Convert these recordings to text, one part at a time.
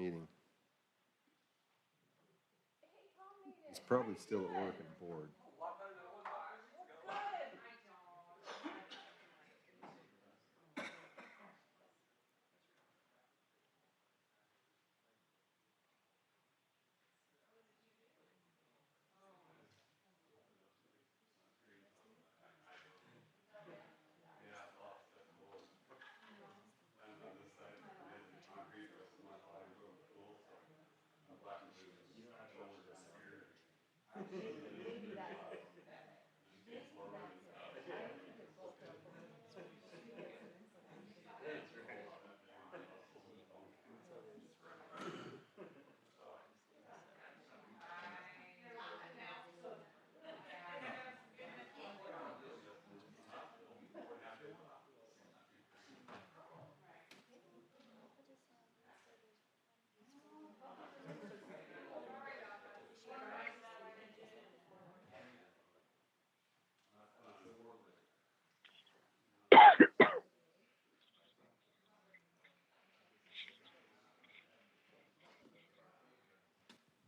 meeting. He's probably still at work and bored.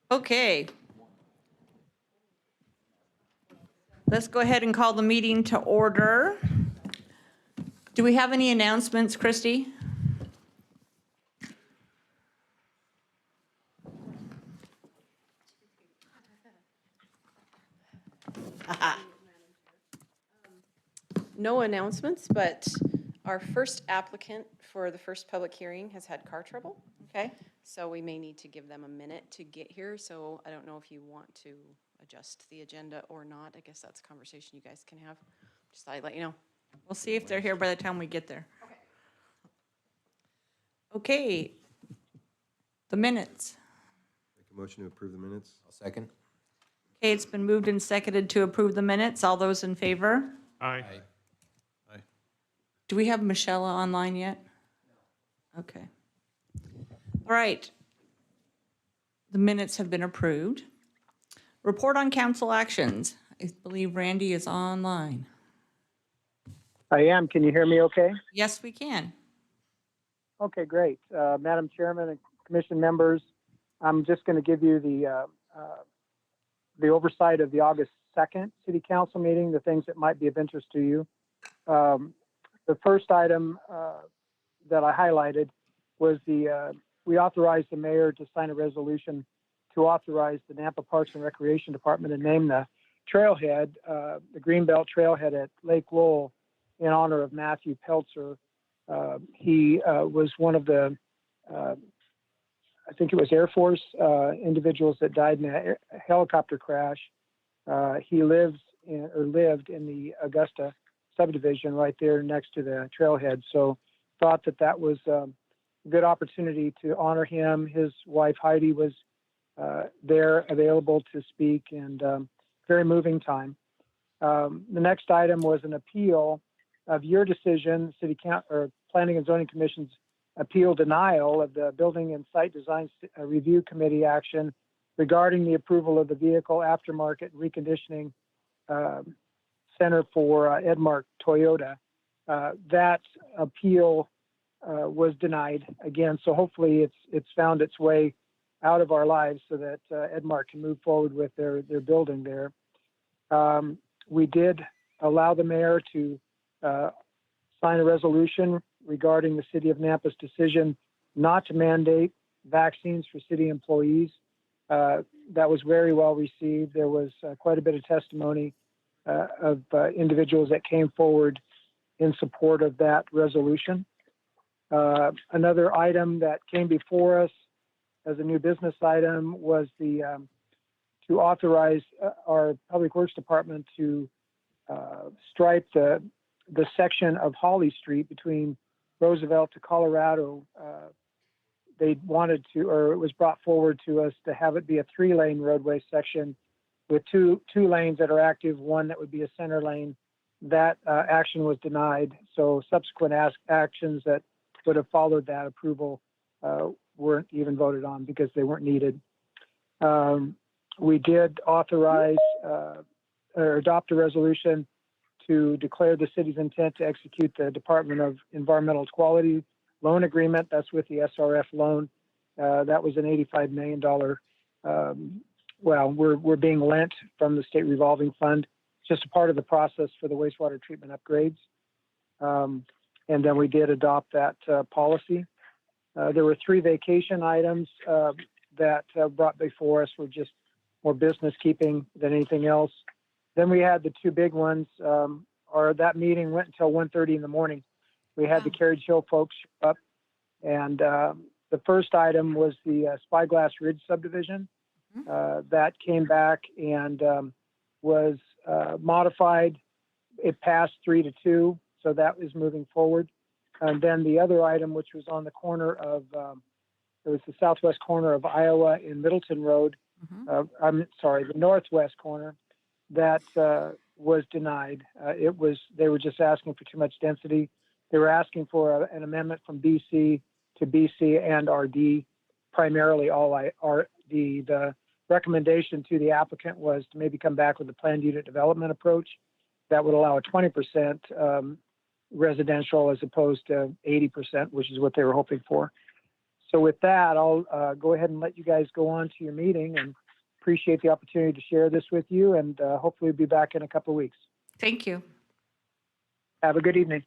Okay. Let's go ahead and call the meeting to order. Do we have any announcements, Christy? No announcements, but our first applicant for the first public hearing has had car trouble. Okay. So we may need to give them a minute to get here. So I don't know if you want to adjust the agenda or not. I guess that's a conversation you guys can have. Just thought I'd let you know. We'll see if they're here by the time we get there. Okay. The minutes. Make a motion to approve the minutes. I'll second. Okay, it's been moved and seconded to approve the minutes. All those in favor? Aye. Do we have Michelle online yet? Okay. All right. The minutes have been approved. Report on council actions. I believe Randy is online. I am. Can you hear me okay? Yes, we can. Okay, great. Madam Chairman and Commission members, I'm just going to give you the oversight of the August 2nd City Council meeting, the things that might be of interest to you. The first item that I highlighted was we authorized the mayor to sign a resolution to authorize the Nampa Parks and Recreation Department to name the trailhead, the Greenbelt Trailhead at Lake Lowell, in honor of Matthew Peltzer. He was one of the, I think it was Air Force individuals that died in a helicopter crash. He lived in the Augusta subdivision right there next to the trailhead. So thought that was a good opportunity to honor him. His wife Heidi was there available to speak, and very moving time. The next item was an appeal of your decision, Planning and Zoning Commission's appeal denial of the Building and Site Design Review Committee action regarding the approval of the Vehicle Aftermarket Reconditioning Center for Edmark Toyota. That appeal was denied again, so hopefully it's found its way out of our lives so that Edmark can move forward with their building there. We did allow the mayor to sign a resolution regarding the City of Nampa's decision not to mandate vaccines for city employees. That was very well received. There was quite a bit of testimony of individuals that came forward in support of that resolution. Another item that came before us as a new business item was to authorize our Public Works Department to stripe the section of Holly Street between Roosevelt to Colorado. They wanted to, or it was brought forward to us to have it be a 3-lane roadway section with two lanes that are active, one that would be a center lane. That action was denied. So subsequent actions that would have followed that approval weren't even voted on because they weren't needed. We did authorize or adopt a resolution to declare the city's intent to execute the Department of Environmental Quality loan agreement. That's with the SRF loan. That was an $85 million, well, we're being lent from the state revolving fund, just a part of the process for the wastewater treatment upgrades. And then we did adopt that policy. There were 3 vacation items that brought before us were just more business keeping than anything else. Then we had the 2 big ones, or that meeting went until 1:30 in the morning. We had the Carriage Hill folks show up, and the first item was the Spyglass Ridge subdivision. That came back and was modified. It passed 3-2, so that was moving forward. And then the other item, which was on the corner of, it was the southwest corner of Iowa in Middleton Road. I'm sorry, the northwest corner, that was denied. They were just asking for too much density. They were asking for an amendment from BC to BC and RD, primarily all RD. The recommendation to the applicant was to maybe come back with a planned unit development approach that would allow a 20% residential as opposed to 80%, which is what they were hoping for. So with that, I'll go ahead and let you guys go on to your meeting, and appreciate the opportunity to share this with you, and hopefully we'll be back in a couple of weeks. Thank you. Have a good evening.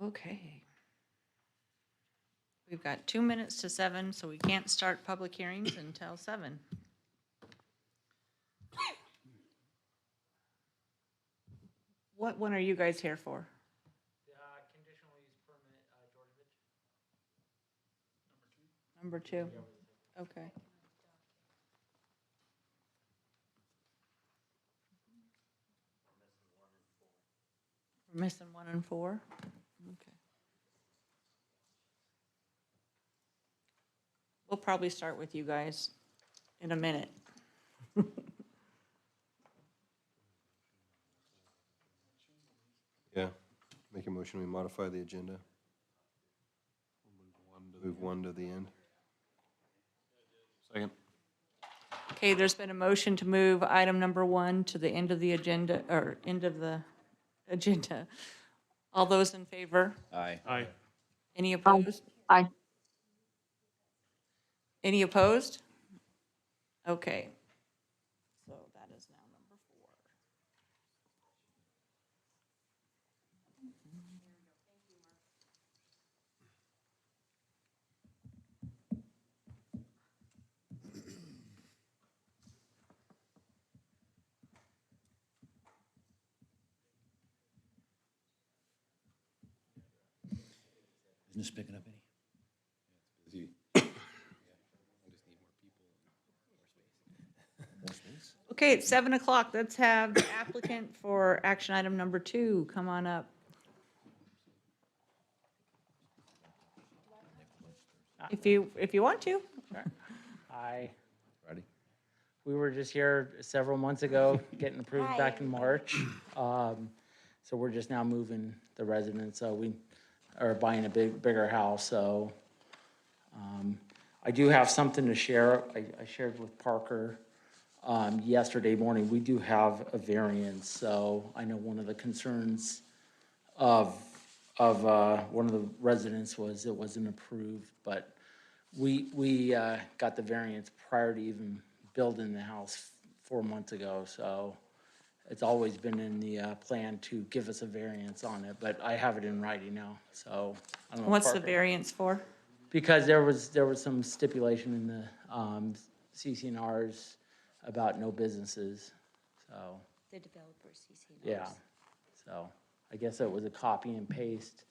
Okay. We've got 2 minutes to 7, so we can't start public hearings until 7. What one are you guys here for? Conditional use permit, Georgevich. Number 2? Okay. We're missing 1 and 4? Okay. We'll probably start with you guys in a minute. Yeah, make a motion, we modify the agenda. Move 1 to the end. Second. Okay, there's been a motion to move item number 1 to the end of the agenda, or end of the agenda. All those in favor? Aye. Aye. Any opposed? Aye. Any opposed? Okay. So that is now number 4. Isn't this picking up any? Okay, it's 7 o'clock. Let's have the applicant for action item number 2 come on up. If you want to. Aye. Ready? We were just here several months ago, getting approved back in March. So we're just now moving the residents, so we are buying a bigger house, so. I do have something to share. I shared with Parker yesterday morning. We do have a variance, so I know one of the concerns of one of the residents was it wasn't approved, but we got the variance prior to even building the house 4 months ago, so it's always been in the plan to give us a variance on it, but I have it in writing now, so. I don't know if What's the Parker- variance for? Because there was some stipulation in the CCNRs about no businesses, so, The developer's CC. yeah. So I guess it was a copy and paste.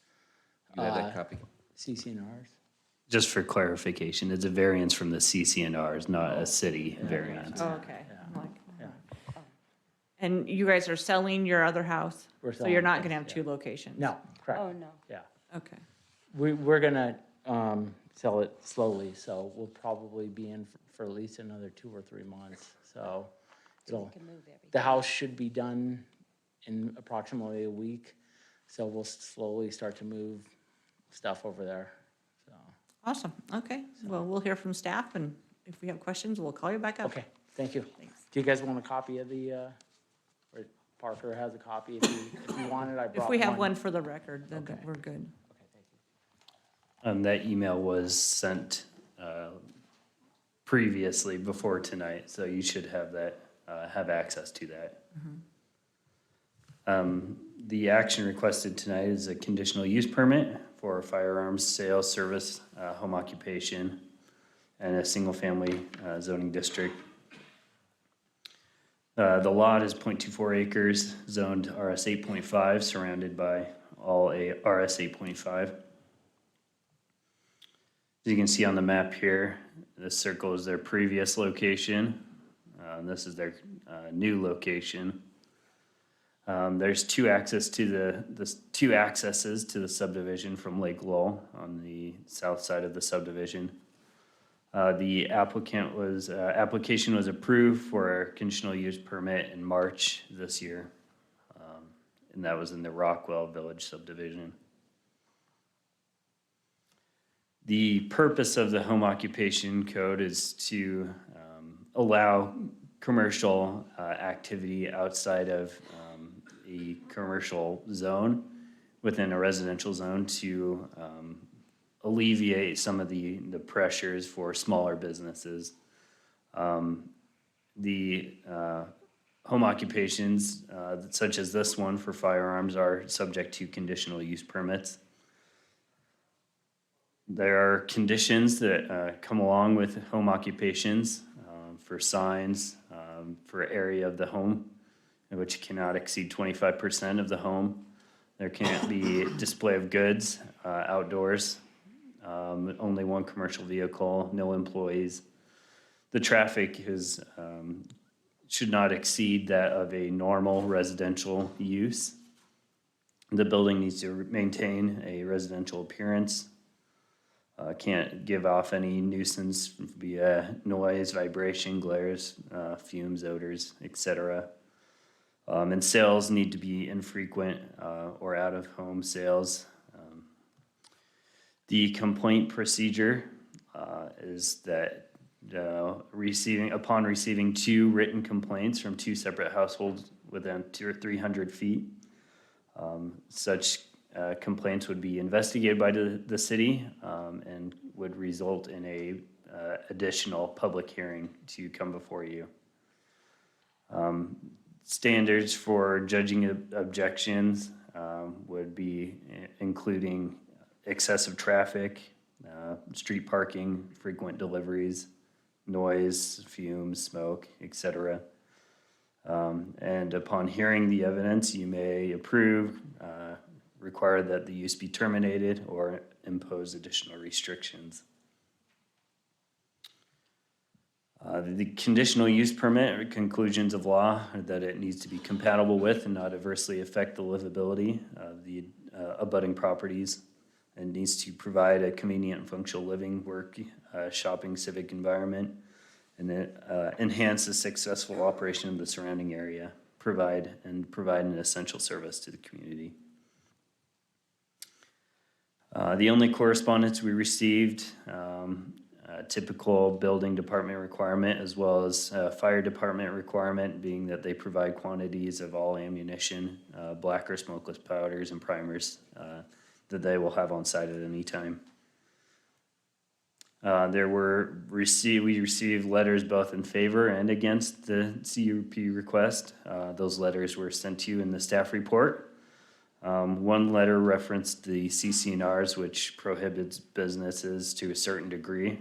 You had that copy? CCNRs. Just for clarification, it's a variance from the CCNRs, not a city variance. Oh, okay. I'm like, Yeah. And you guys are selling your other house? We're So you're selling, not gonna yes, have yeah. 2 locations? No, correct, Oh, no. yeah. Okay. We're gonna sell it slowly, so we'll probably be in for at least another 2 or 3 months, so. So It'll, we can move everything. the house should be done in approximately a week, so we'll slowly start to move stuff over there, so. Awesome. Okay. Well, we'll hear from staff, and if we have questions, we'll call you back up. Okay, thank you. Thanks. Do you guys want a copy of the, or Parker has a copy if you want it, I brought If we have one for the record, then Okay. we're good. Okay, thank you. That email was sent previously before tonight, so you should have that, have access to that. The action requested tonight is a conditional use permit for firearms sales, service, home occupation, and a single-family zoning district. The lot is 0.24 acres, zoned RS 8.5, surrounded by all RS 8.5. As you can see on the map here, this circle is their previous location. This is their new location. There's two accesses to the subdivision from Lake Lowell on the south side of the subdivision. The application was approved for a conditional use permit in March this year. And that was in the Rockwell Village subdivision. The purpose of the home occupation code is to allow commercial activity outside of a commercial zone within a residential zone to alleviate some of the pressures for smaller businesses. The home occupations, such as this one for firearms, are subject to conditional use permits. There are conditions that come along with home occupations for signs, for area of the home, which cannot exceed 25% of the home. There can't be display of goods outdoors, only one commercial vehicle, no employees. The traffic is should not exceed that of a normal residential use. The building needs to maintain a residential appearance. Can't give off any nuisance via noise, vibration, glares, fumes, odors, etc. And sales need to be infrequent or out of home sales. The complaint procedure is that upon receiving 2 written complaints from 2 separate households within 200 or 300 feet, such complaints would be investigated by the city and would result in a additional public hearing to come before you. Standards for judging objections would be including excessive traffic, street parking, frequent deliveries, noise, fumes, smoke, etc. And upon hearing the evidence, you may approve, require that the use be terminated, or impose additional restrictions. The conditional use permit conclusions of law are that it needs to be compatible with and not adversely affect the livability of the abutting properties, and needs to provide a convenient and functional living, work, shopping, civic environment, and enhance the successful operation of the surrounding area, provide an essential service to the community. The only correspondence we received, typical building department requirement, as well as fire department requirement, being that they provide quantities of all ammunition, black or smokeless powders and primers that they will have on site at any time. We received letters both in favor and against the CUP request. Those letters were sent to you in the staff report. One letter referenced the CCNRs, which prohibits businesses to a certain degree.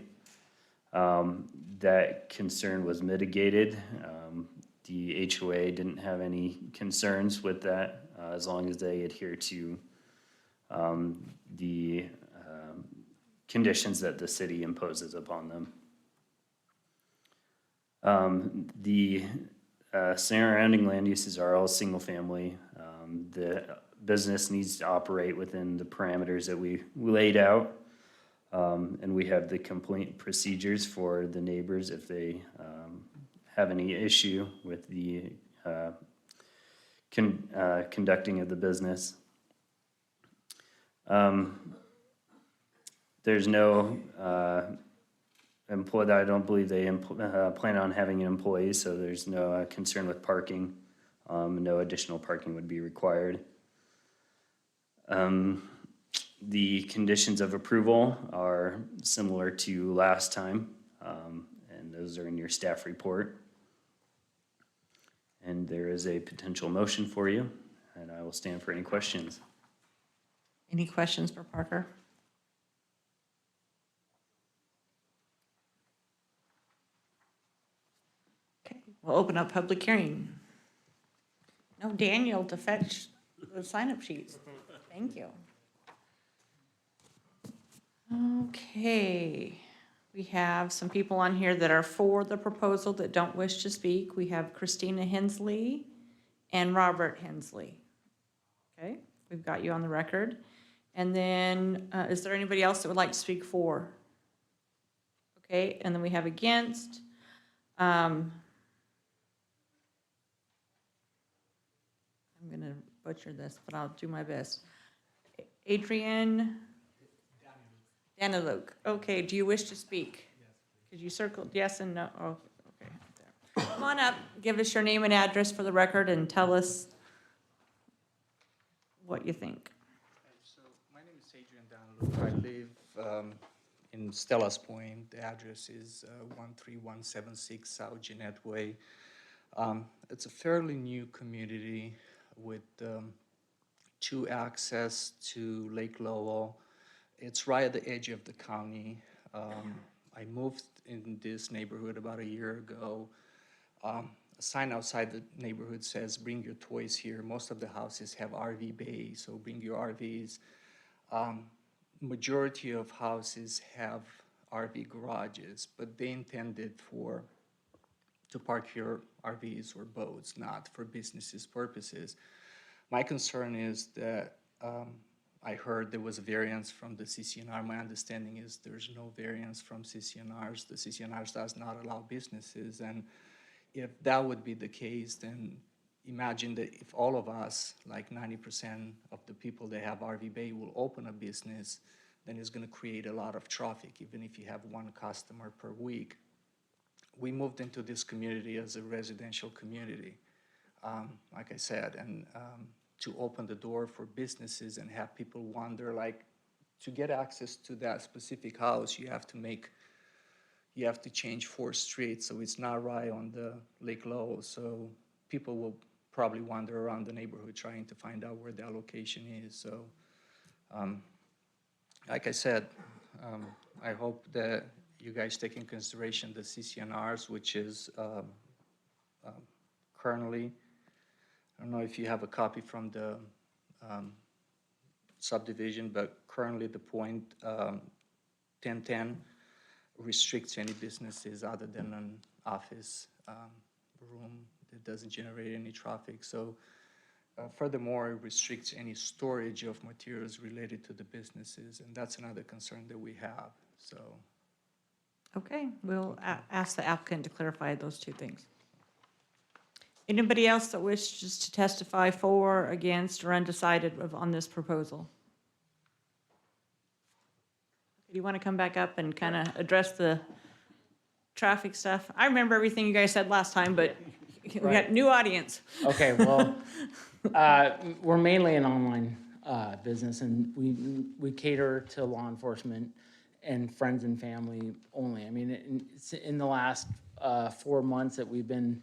That concern was mitigated. The HOA didn't have any concerns with that, as long as they adhere to the conditions that the city imposes upon them. The surrounding land uses are all single family. The business needs to operate within the parameters that we laid out. And we have the complaint procedures for the neighbors if they have any issue with the conducting of the business. There's no employee. I don't believe they plan on having an employee, so there's no concern with parking. No additional parking would be required. The conditions of approval are similar to last time, and those are in your staff report. And there is a potential motion for you, and I will stand for any questions. Any questions for Parker? Okay, we'll open up public hearing. No Daniel to fetch the sign-up sheets. Thank you. Okay, we have some people on here that are for the proposal that don't wish to speak. We have Christina Hensley and Robert Hensley. Okay, we've got you on the record. And then, is there anybody else that would like to speak for? Okay, and then we have against. I'm gonna butcher this, but I'll do my best. Adrian? Daniluk. Okay, do you wish to speak? Yes. Could you circle yes and no? Oh, okay. There. Come on up, give us your name and address for the record and tell us what you think. So my name is Adrian Daniluk. I live in Stellas Point. The address is 13176 South Jeanette Way. It's a fairly new community with 2 access to Lake Lowell. It's right at the edge of the county. I moved in this neighborhood about a year ago. A sign outside the neighborhood says, "Bring your toys here." Most of the houses have RV bays, so bring your RVs. Majority of houses have RV garages, but they intended to park your RVs or boats, not for businesses purposes. My concern is that I heard there was a variance from the CCNR. My understanding is there's no variance from CCNRs. The CCNRs does not allow businesses, and if that would be the case, then imagine that if all of us, like 90% of the people that have RV Bay will open a business, then it's gonna create a lot of traffic, even if you have 1 customer per week. We moved into this community as a residential community, like I said, and to open the door for businesses and have people wander, like, to get access to that specific house, you have to change 4 streets, so it's not right on the Lake Lowell, so people will probably wander around the neighborhood trying to find out where that location is. So, like I said, I hope that you guys take in consideration the CCNRs, which is currently, I don't know if you have a copy from the subdivision, but currently the point 1010 restricts any businesses other than an office room that doesn't generate any traffic. So furthermore, it restricts any storage of materials related to the businesses, and that's another concern that we have. So, Okay, we'll ask the applicant to clarify those 2 things. Anybody else that wishes to testify for, against, or undecided on this proposal? Do you want to come back up and kind of address the traffic stuff? I remember everything you guys said last time, but we got new audience. Okay, well, we're mainly an online business, and we cater to law enforcement and friends and family only. I mean, in the last 4 months that we've been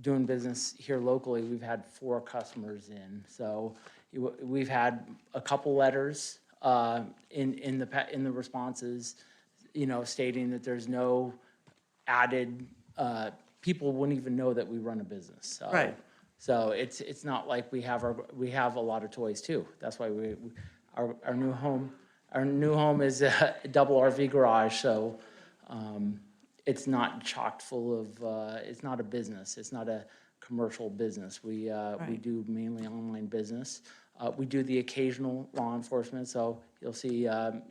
doing business here locally, we've had 4 customers in. So we've had a couple letters in the responses, stating that there's no added, people wouldn't even know that we run a business. So, Right. So it's not like we have a lot of toys too. That's why our new home is a double RV garage. So it's not chocked full of. It's not a business. It's not a commercial business. We do mainly online business. We do the occasional law enforcement. So you'll see a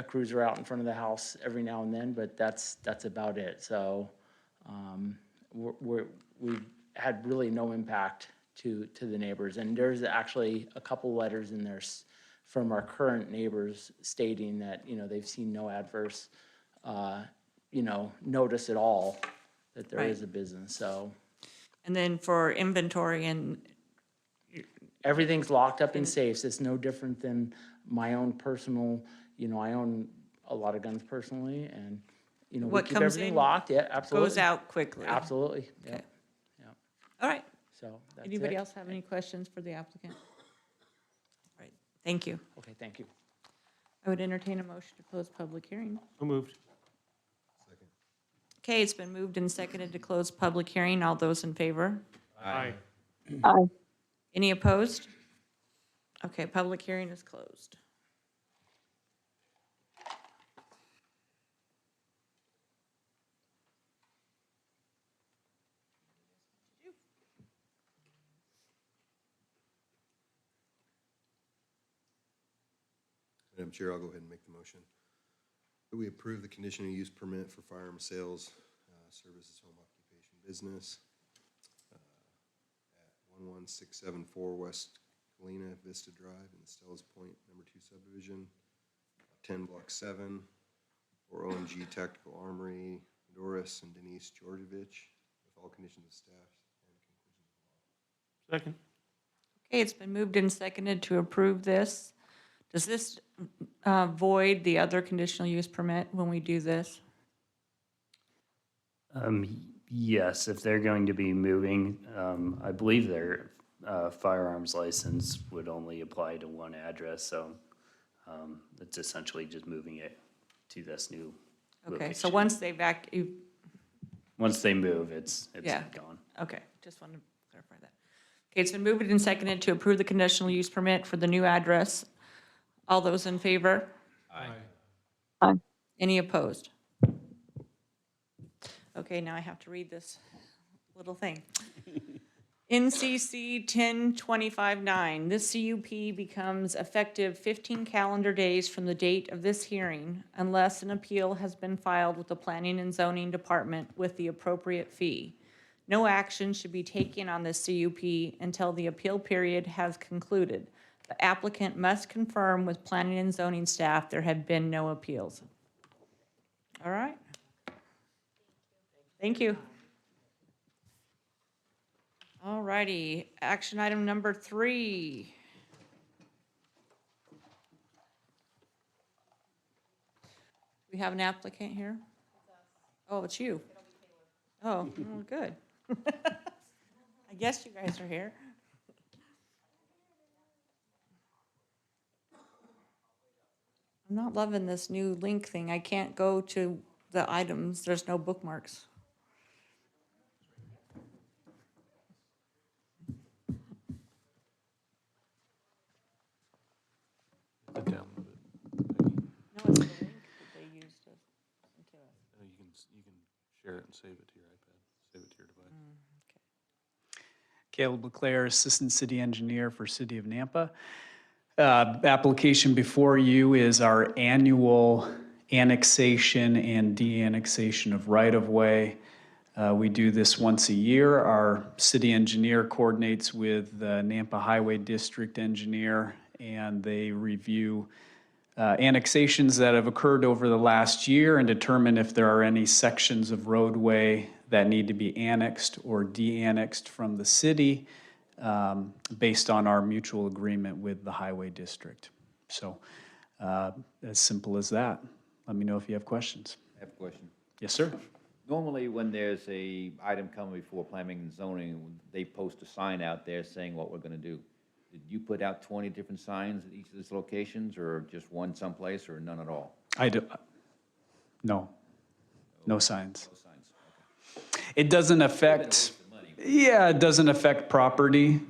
cruiser out in front of the house every now and then, but that's about it. So we've had really no impact to the neighbors. And there's actually a couple letters in there from our current neighbors stating that, they've seen no adverse, notice at all that there is a business, so. And then for inventory and Everything's locked up in safes. It's no different than my own personal, I own a lot of guns personally, and, we What keep comes everything in locked. Yeah, absolutely. Goes out quickly. Absolutely, yeah. Okay. All right. So that's Anybody it. else have any questions for the applicant? All right, thank you. Okay, thank you. I would entertain a motion to close public hearing. So moved. Okay, it's been moved and seconded to close public hearing. All those in favor? Aye. Any opposed? Okay, public hearing is closed. Madam Chair, I'll go ahead and make the motion. That we approve the conditional use permit for firearm sales, services, home occupation business at 11674 West Galena Vista Drive in the Stellas Point number 2 subdivision, 10 block 7, for OMG Tactical Armory, Doris and Denise Georgievich, with all conditions of staff and conclusions of law. Second. Okay, it's been moved and seconded to approve this. Does this void the other conditional use permit when we do this? Yes, if they're going to be moving, I believe their firearms license would only apply to one address, so it's essentially just moving it to this new Okay, so location. once they move, it's Yeah. gone. okay, just wanted to clarify that. Okay, it's been moved and seconded to approve the conditional use permit for the new address. All those in favor? Aye. Any opposed? Okay, now I have to read this little thing. NCC 1025-9, this CUP becomes effective 15 calendar days from the date of this hearing unless an appeal has been filed with the Planning and Zoning Department with the appropriate fee. No action should be taken on this CUP until the appeal period has concluded. The applicant must confirm with Planning and Zoning staff there have been no appeals. All right? Thank you. All righty, action item number 3. We have an applicant here? Oh, it's you. Oh, well, good. I guess you guys are here. I'm not loving this new link thing. I can't go to the items. There's no bookmarks. I downloaded it. No, it's the link that they used to send to us. You can share it and save it to your iPad, save it to your device. Caleb LeClaire, Assistant City Engineer for City of Nampa. Application before you is our annual annexation and de-annexation of right-of-way. We do this once a year. Our city engineer coordinates with the Nampa Highway District Engineer, and they review annexations that have occurred over the last year and determine if there are any sections of roadway that need to be annexed or de-annexed from the city based on our mutual agreement with the highway district. So as simple as that. Let me know if you have questions. I have a question. Yes, sir. Normally, when there's a item coming before planning and zoning, they post a sign out there saying what we're gonna do. Did you put out 20 different signs at each of these locations, or just one someplace, or none at all? I do, no, no signs. No signs, okay. It doesn't affect, yeah, it doesn't affect property.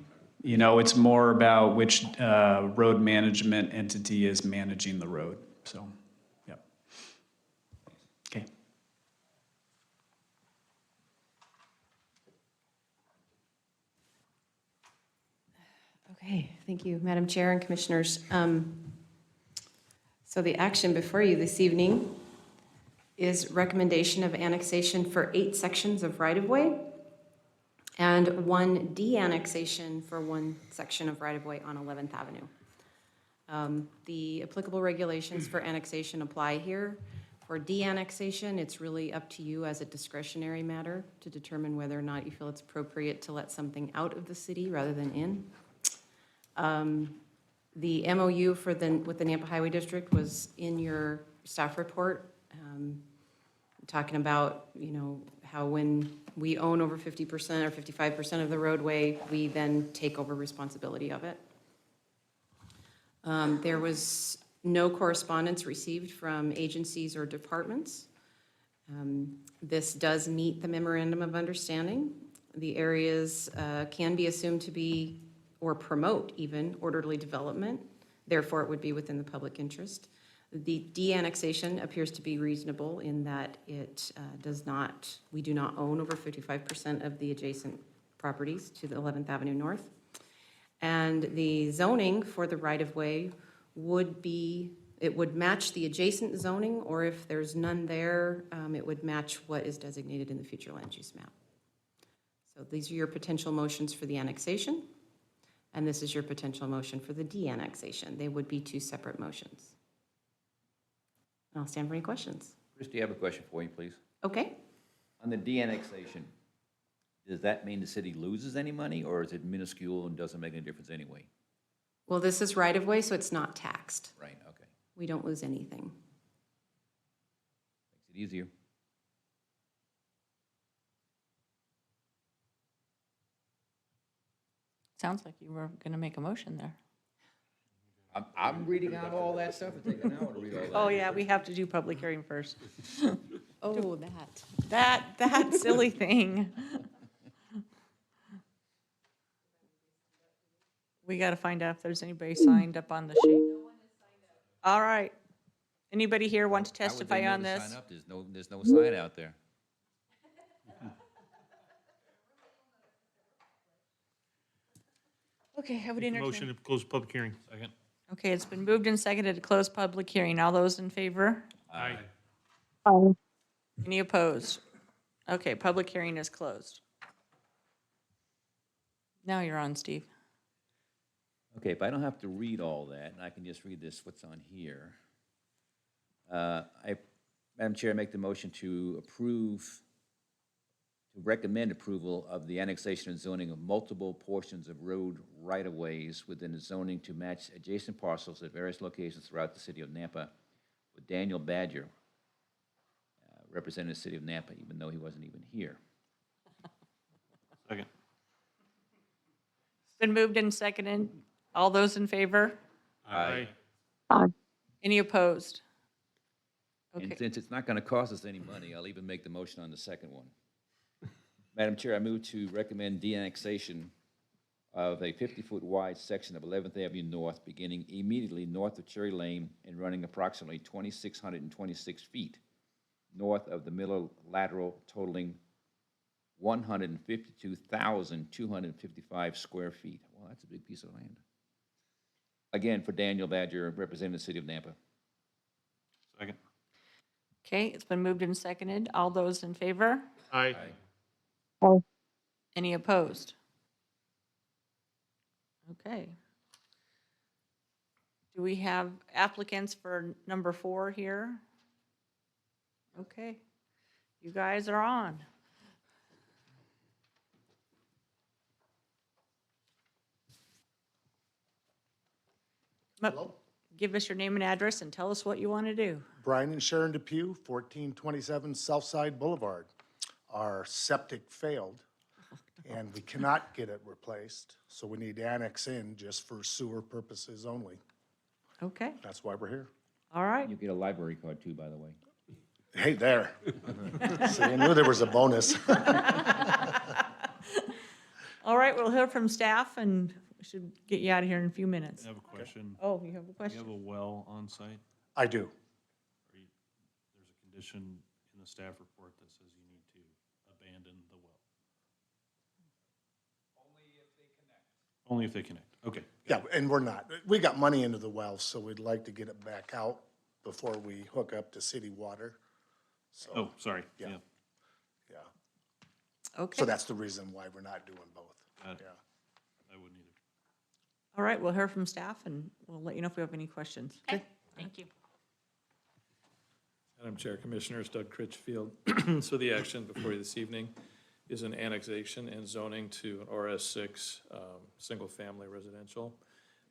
You know, it's more about which road management entity is managing the road, so, yep. Okay. Okay, thank you, Madam Chair and Commissioners. So the action before you this evening is recommendation of annexation for 8 sections of right-of-way and 1 de-annexation for 1 section of right-of-way on 11th Avenue. The applicable regulations for annexation apply here. For de-annexation, it's really up to you as a discretionary matter to determine whether or not you feel it's appropriate to let something out of the city rather than in. The MOU for with the Nampa Highway District was in your staff report, talking about, you know, how when we own over 50% or 55% of the roadway, we then take over responsibility of it. There was no correspondence received from agencies or departments. This does meet the memorandum of understanding. The areas can be assumed to be, or promote even, orderly development. Therefore, it would be within the public interest. The de-annexation appears to be reasonable in that it we do not own over 55% of the adjacent properties to the 11th Avenue North. And the zoning for the right-of-way would match the adjacent zoning, or if there's none there, it would match what is designated in the future land use map. So these are your potential motions for the annexation, and this is your potential motion for the de-annexation. They would be two separate motions. And I'll stand for any questions. Christie, I have a question for you, please. Okay? On the de-annexation, does that mean the city loses any money, or is it minuscule and doesn't make any difference anyway? Well, this is right-of-way, so it's not taxed. Right, okay. We don't lose anything. Makes it easier. Sounds like you were going to make a motion there. I'm reading out all that stuff. It takes an hour to read all that. Oh, yeah, we have to do public hearing first. Oh, that. That silly thing. We got to find out if there's anybody signed up on the sheet. All right. Anybody here want to How would they testify know on to this? sign up? There's no sign out there. Okay, I would entertain. Motion to close public hearing. Second. Okay, it's been moved and seconded to close public hearing. All those in favor? Aye. Any opposed? Okay, public hearing is closed. Now you're on, Steve. Okay, if I don't have to read all that, and I can just read this, what's on here. Madam Chair, I make the motion to recommend approval of the annexation and zoning of multiple portions of road right-of-ways within the zoning to match adjacent parcels at various locations throughout the city of Nampa, with Daniel Badger representing the city of Nampa, even though he wasn't even here. Second. It's been moved and seconded. All those in favor? Aye. Any opposed? And Okay, since it's not going to cost us any money, I'll even make the motion on the second one. Madam Chair, I move to recommend de-annexation of a 50-foot wide section of 11th Avenue North, beginning immediately north of Cherry Lane and running approximately 2,626 feet north of the Miller Lateral, totaling 152,255 square feet. Well, that's a big piece of land. Again, for Daniel Badger, representing the city of Nampa. Second. okay, it's been moved and seconded. All those in favor? Aye. Any opposed? Okay. Do we have applicants for number 4 here? Okay, you guys are on. Come up, give us your name and address and tell us what you want to do. Brian and Sharon Depew, 1427 Southside Boulevard. Our septic failed, and we cannot get it replaced, so we need to annex in just for sewer purposes only. Okay, That's why we're here. all right. You get a library card too, by the way. Hey, there. See, I knew there was a bonus. All right, we'll hear from staff and we should get you out of here in a few minutes. I have a question. Oh, you have a Do you question? have a well on site? I do. There's a condition in the staff report that says you need to abandon the well. Only if they connect. Okay. Yeah, and we're not. We got money into the well, so we'd like to get it back out before we hook up to city water. So, Oh, sorry. Yeah. Yeah. yeah. Okay, So that's the reason why we're not doing both. Got it. Yeah. I wouldn't either. all right, we'll hear from staff and we'll let you know if we have any questions. Okay, thank you. Madam Chair, Commissioners, Doug Critchfield. So the action before you this evening is an annexation and zoning to an RS6 single-family residential.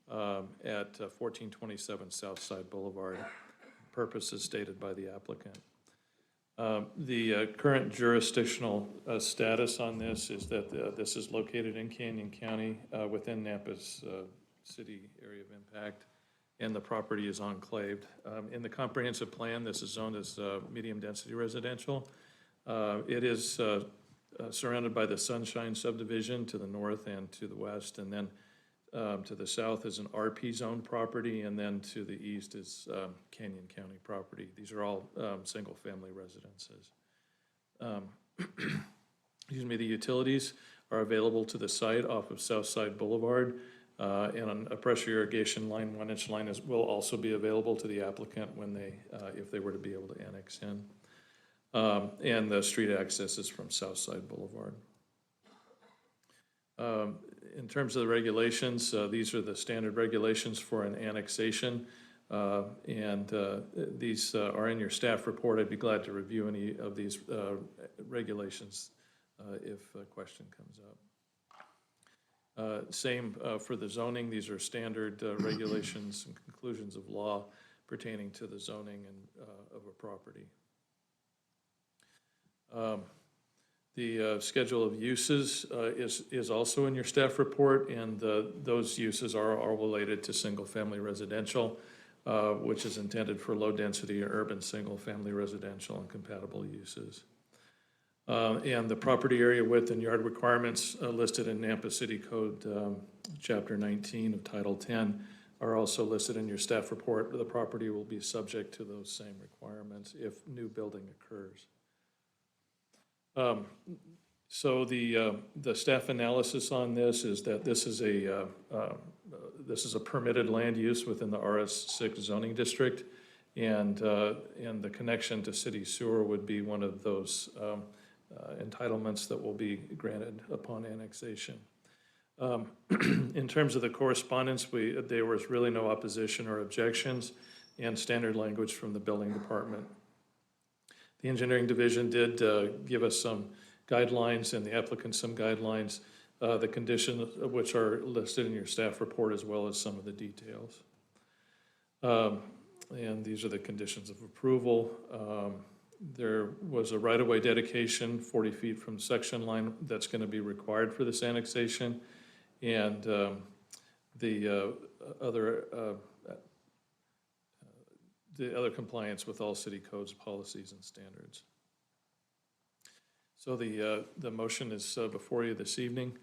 at 1427 Southside Boulevard. Purpose is stated by the applicant. The current jurisdictional status on this is that this is located in Canyon County within Nampa's city area of impact, and the property is enclaved. In the comprehensive plan, this is zoned as medium-density residential. It is surrounded by the Sunshine subdivision to the north and to the west, and then to the south is an RP zone property, and then to the east is Canyon County property. These are all single-family residences. Excuse me, the utilities are available to the site off of Southside Boulevard, and a pressure irrigation line, 1-inch line, will also be available to the applicant when they, if they were to be able to annex in. And the street access is from Southside Boulevard. In terms of the regulations, these are the standard regulations for an annexation, and these are in your staff report. I'd be glad to review any of these regulations if a question comes up. Same for the zoning. These are standard regulations and conclusions of law pertaining to the zoning and of a property. The schedule of uses is also in your staff report, and those uses are related to single-family residential, which is intended for low-density urban single-family residential and compatible uses. And the property area width and yard requirements listed in Nampa City Code, Chapter 19 of Title 10 are also listed in your staff report. The property will be subject to those same requirements if new building occurs. So the staff analysis on this is that this is a permitted land use within the RS6 zoning district, and the connection to city sewer would be one of those entitlements that will be granted upon annexation. In terms of the correspondence, there was really no opposition or objections, and standard language from the building department. The engineering division did give us some guidelines, and the applicant some guidelines, the conditions of which are listed in your staff report, as well as some of the details. And these are the conditions of approval. There was a right-of-way dedication 40 feet from section line that's going to be required for this annexation, and the other compliance with all city codes, policies, and standards. So the motion is before you this evening,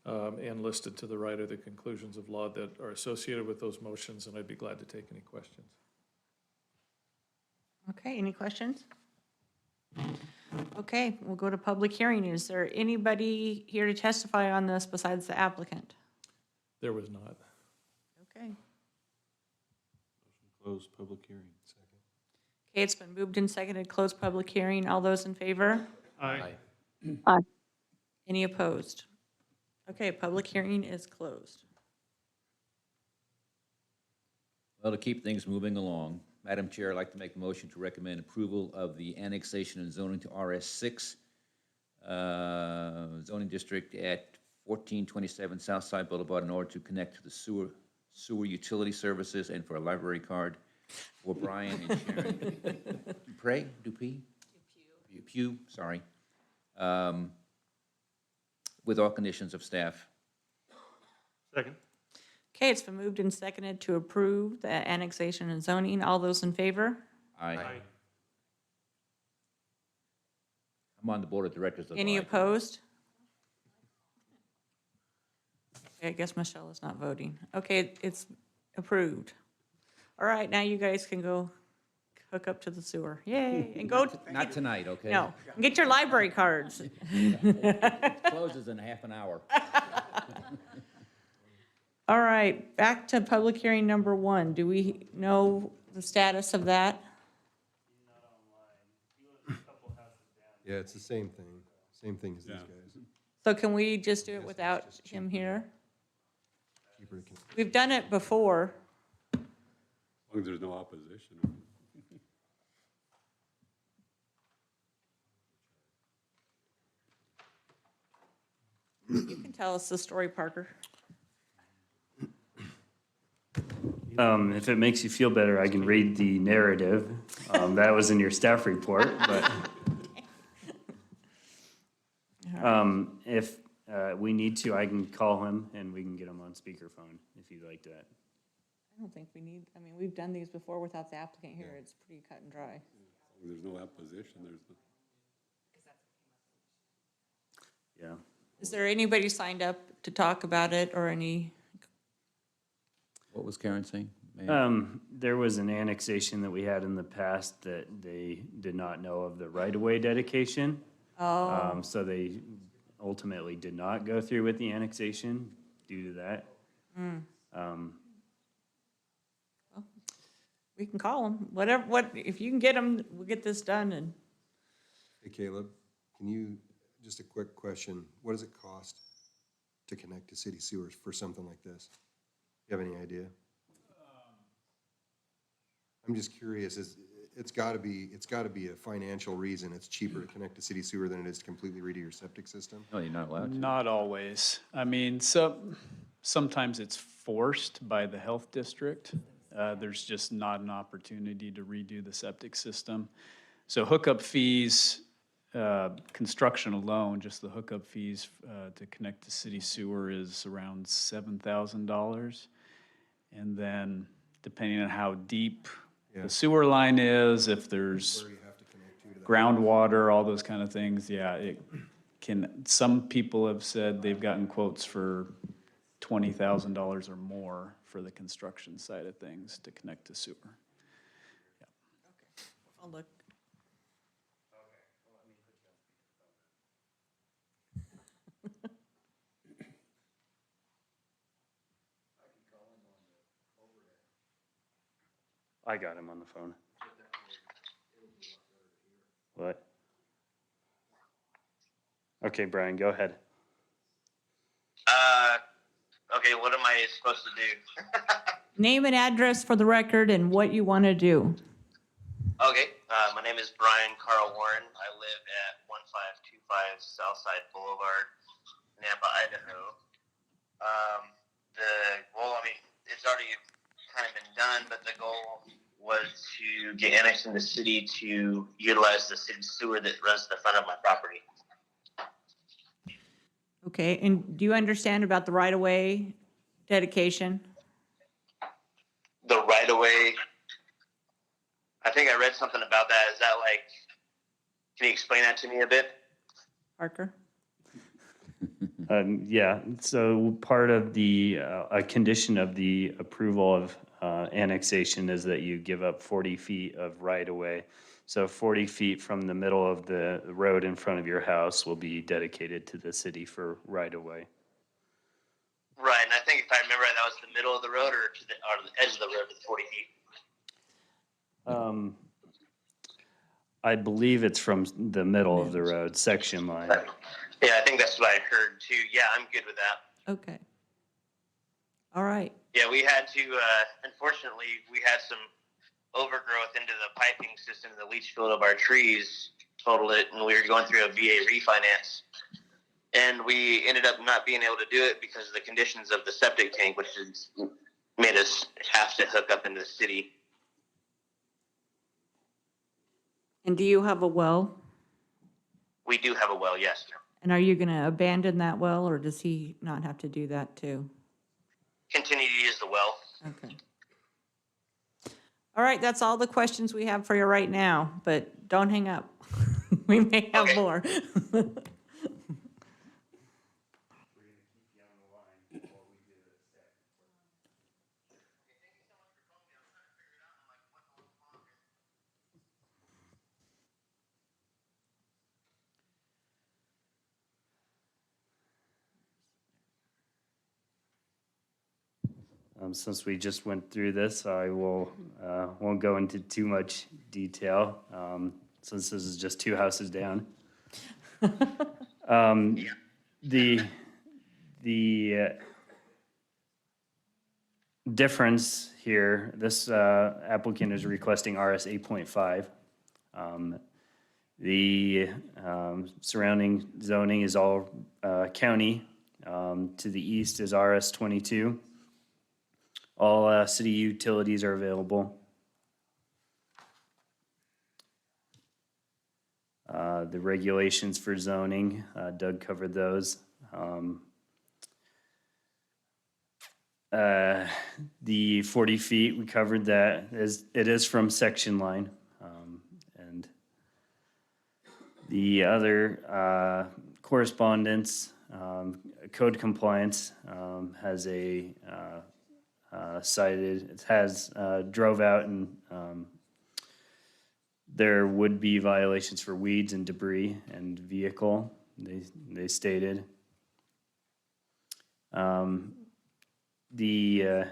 and listed to the right are the conclusions of law that are associated with those motions, and I'd be glad to take any questions. Okay, any questions? Okay, we'll go to public hearing. Is there anybody here to testify on this besides the applicant? There was not. Okay. Close public hearing. Okay, it's been moved and seconded, close public hearing. All those in favor? Aye. Any opposed? Okay, public hearing is closed. Well, to keep things moving along, Madam Chair, I'd like to make a motion to recommend approval of the annexation and zoning to RS6 zoning district at 1427 Southside Boulevard in order to connect to the sewer utility services and for a library card for Brian and Sharon Dupuy, sorry, with all conditions of staff. Second. Okay, it's been moved and seconded to approve the annexation and zoning. All those in favor? Aye. I'm on the board of directors of the Any library. opposed? Okay, I guess Michelle is not voting. Okay, it's approved. All right, now you guys can go hook up to the sewer. Yay, and go. Not tonight, okay? No, get your library cards. Closes in half an hour. All right, back to public hearing number 1. Do we know the status of that? Yeah, it's the same thing as these guys. So can we just do it without him here? Cheaper to We've done it before. As long as there's no opposition. You can tell us the story, Parker. If it makes you feel better, I can read the narrative. That was in your staff report, but if we need to, I can call him and we can get him on speakerphone if you'd like that. I don't think we need, I mean, we've done these before without the applicant here. It's pretty cut and dry. There's no opposition, there's no. Yeah. Is there anybody signed up to talk about it or any? What was Karen saying? There was an annexation that we had in the past that they did not know of the right-of-way dedication. Oh, So they ultimately did not go through with the annexation due to that. we can call them, whatever, if you can get them, we'll get this done and. Hey Caleb, can you, just a quick question, what does it cost to connect to city sewers for something like this? You have any idea? I'm just curious, it's gotta be a financial reason, it's cheaper to connect to city sewer than it is to completely redo your septic system? No, you're not allowed to. Not always. I mean, sometimes it's forced by the health district. There's just not an opportunity to redo the septic system. So hookup fees, construction alone, just the hookup fees to connect to city sewer is around $7,000. And then depending on how deep the sewer line is, if there's Where you have to connect to that. groundwater, all those kind of things, yeah, it can, some people have said they've gotten quotes for $20,000 or more for the construction side of things to connect to sewer. I'll look. I got him on the phone. What? Okay, Brian, go ahead. Okay, what am I supposed to do? Name and address for the record and what you want to do. Okay, my name is Brian Carl Warren. I live at 1525 Southside Boulevard, Nampa, Idaho. It's already kind of been done, but the goal was to get annexed in the city to utilize the city sewer that runs to the front of my property. Okay, and do you understand about the right-of-way dedication? The right of way, I think I read something about that. Is that like, can you explain that to me a bit? Parker? Yeah, so part of the, a condition of the approval of annexation is that you give up 40 feet of right-of-way. So 40 feet from the middle of the road in front of your house will be dedicated to the city for right-of-way. Right, and I think if I remember right, that was the middle of the road or to the edge of the road to the 40 feet. I believe it's from the middle of the road, section line. Yeah, I think that's what I heard too. Yeah, I'm good with that. Okay. All right. Yeah, we had to, unfortunately, we had some overgrowth into the piping system in the leach field of our trees, totaled it, and we were going through a VA refinance. And we ended up not being able to do it because of the conditions of the septic tank, which has made us have to hook up into the city. And do you have a well? We do have a well, yes. And are you going to abandon that well, or does he not have to do that too? Continue to use the well. Okay. All right, that's all the questions we have for you right now, but don't hang up. We may have more. Since we just went through this, I won't go into too much detail, since this is just two houses down. The difference here, this applicant is requesting RS 8.5. The surrounding zoning is all county. To the east is RS 22. All city utilities are available. The regulations for zoning, Doug covered those. The 40 feet, we covered that. It is from section line. And the other correspondence, code compliance has a cited, it has drove out and there would be violations for weeds and debris and vehicle, they stated. The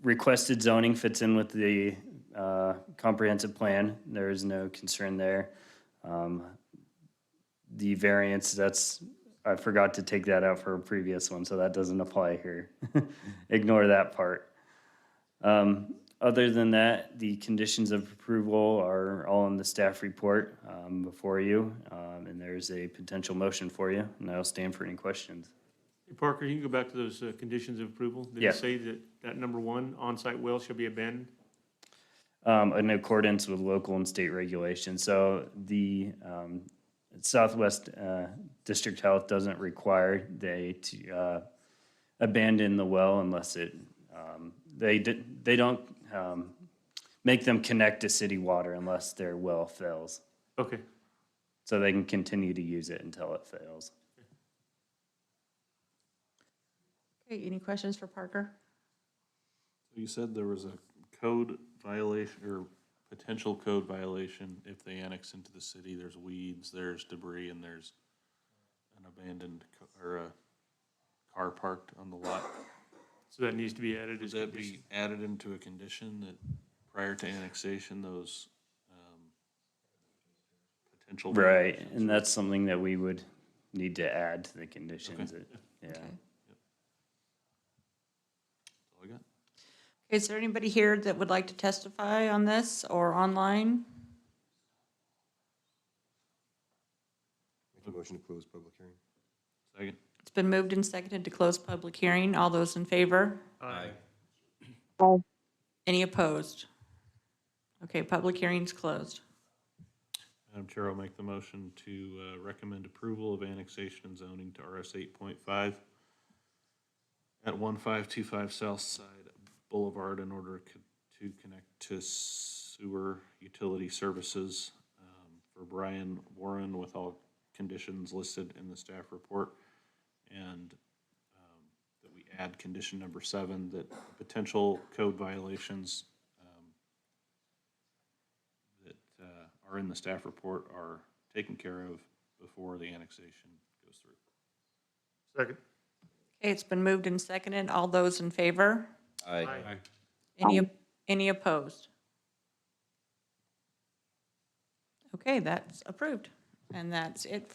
requested zoning fits in with the comprehensive plan. There is no concern there. The variance, I forgot to take that out for a previous one, so that doesn't apply here. Ignore that part. Other than that, the conditions of approval are all in the staff report before you, and there's a potential motion for you, and I'll stand for any questions. Hey, Parker, you can go back to those conditions of approval? Did Yeah. it say that number 1, on-site well shall be abandoned? In accordance with local and state regulations. So the Southwest District Health doesn't require they to abandon the well unless it, they don't make them connect to city water unless their well fails. Okay. So they can continue to use it until it fails. Okay, any questions for Parker? You said there was a code violation or potential code violation if they annex into the city. There's weeds, there's debris, and there's an abandoned or a car parked on the lot. So that needs to be added. Does that be added into a condition that prior to annexation, those potential? Right, and that's something that we would need to add to the conditions. Okay. Yeah. Okay. That's all I got. Okay, is there anybody here that would like to testify on this or online? Make a motion to close public hearing. Second. It's been moved and seconded to close public hearing. All those in favor? Aye. Any opposed? Okay, public hearing's closed. Madam Chair, I'll make the motion to recommend approval of annexation and zoning to RS 8.5 at 1525 South Side Boulevard in order to connect to sewer utility services for Brian Warren with all conditions listed in the staff report. And that we add condition number 7, that potential code violations that are in the staff report are taken care of before the annexation goes through. Second. Okay, it's been moved and seconded. All those in favor? Aye. Any opposed? Okay, that's approved. And that's it for